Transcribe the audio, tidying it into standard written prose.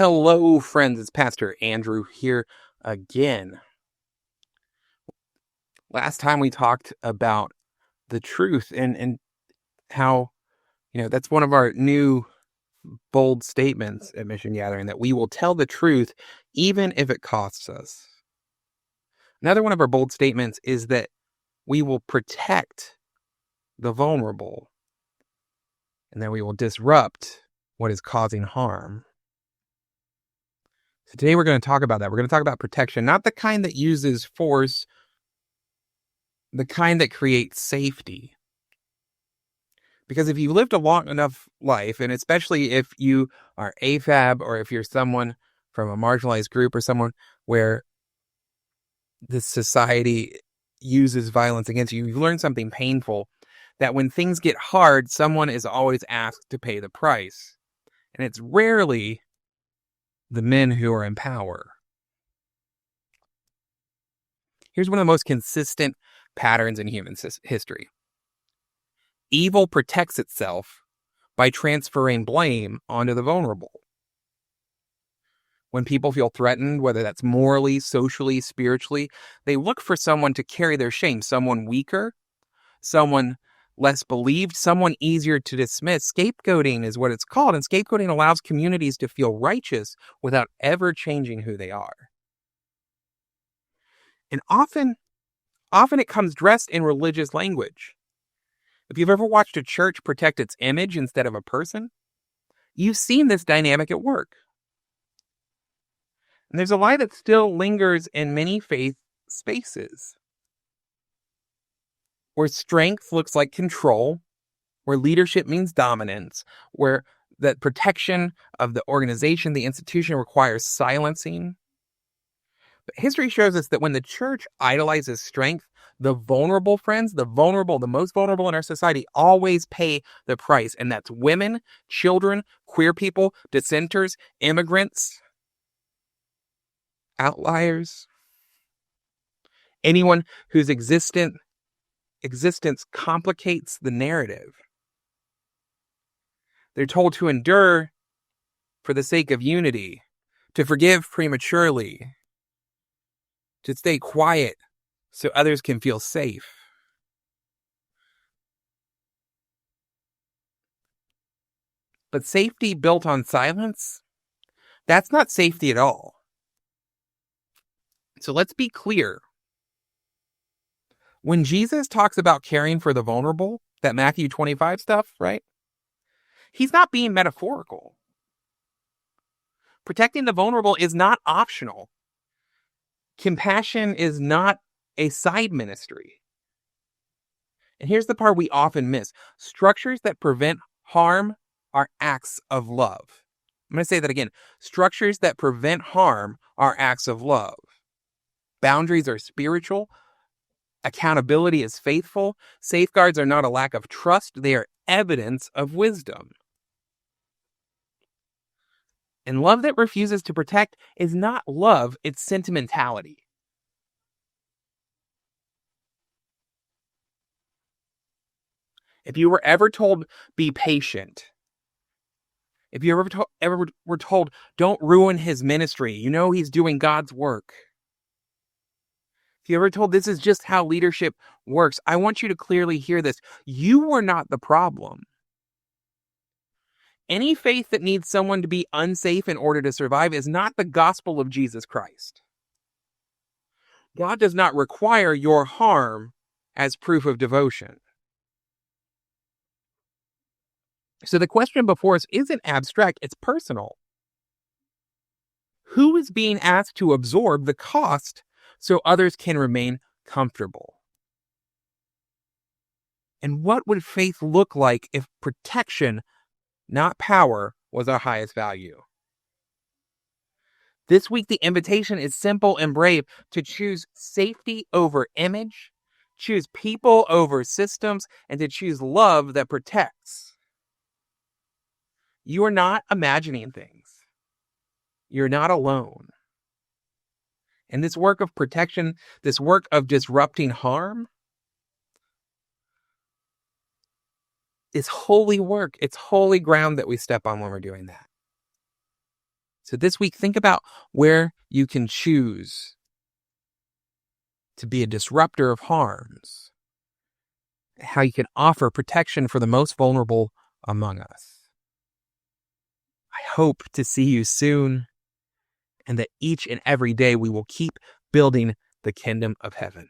Hello, friends. It's Pastor Andrew here again. Last time we talked about the truth and how, that's one of our new bold statements at Mission Gathering, that we will tell the truth even if it costs us. Another one of our bold statements is that we will protect the vulnerable and that we will disrupt what is causing harm. So today we're going to talk about that. We're going to talk about protection, not the kind that uses force, the kind that creates safety. Because if you lived a long enough life, and especially if you are AFAB or if you're someone from a marginalized group or someone where this society uses violence against you, you've learned something painful, that when things get hard, someone is always asked to pay the price. And it's rarely the men who are in power. Here's one of the most consistent patterns in human history. Evil protects itself by transferring blame onto the vulnerable. When people feel threatened, whether that's morally, socially, spiritually, they look for someone to carry their shame, someone weaker, someone less believed, someone easier to dismiss. Scapegoating is what it's called, and scapegoating allows communities to feel righteous without ever changing who they are. And often it comes dressed in religious language. If you've ever watched a church protect its image instead of a person, you've seen this dynamic at work. And there's a lie that still lingers in many faith spaces, where strength looks like control, where leadership means dominance, where that protection of the organization, the institution, requires silencing. But history shows us that when the church idolizes strength, the vulnerable, friends, the most vulnerable in our society always pay the price. And that's women, children, queer people, dissenters, immigrants, outliers, anyone whose existence complicates the narrative. They're told to endure for the sake of unity, to forgive prematurely, to stay quiet so others can feel safe. But safety built on silence, that's not safety at all. So let's be clear. When Jesus talks about caring for the vulnerable, that Matthew 25 stuff, right? He's not being metaphorical. Protecting the vulnerable is not optional. Compassion is not a side ministry. And here's the part we often miss. Structures that prevent harm are acts of love. I'm going to say that again. Structures that prevent harm are acts of love. Boundaries are spiritual. Accountability is faithful. Safeguards are not a lack of trust. They are evidence of wisdom. And love that refuses to protect is not love, it's sentimentality. If you were ever told, be patient. If you ever were told, don't ruin his ministry. You know he's doing God's work. If you ever told, this is just how leadership works, I want you to clearly hear this. You were not the problem. Any faith that needs someone to be unsafe in order to survive is not the gospel of Jesus Christ. God does not require your harm as proof of devotion. So the question before us isn't abstract, it's personal. Who is being asked to absorb the cost so others can remain comfortable? And what would faith look like if protection, not power, was our highest value? This week, the invitation is simple and brave: to choose safety over image, choose people over systems, and to choose love that protects. You are not imagining things. You're not alone. And this work of protection, this work of disrupting harm, is holy work. It's holy ground that we step on when we're doing that. So this week, think about where you can choose to be a disruptor of harms, how you can offer protection for the most vulnerable among us. I hope to see you soon, and that each and every day we will keep building the kingdom of heaven.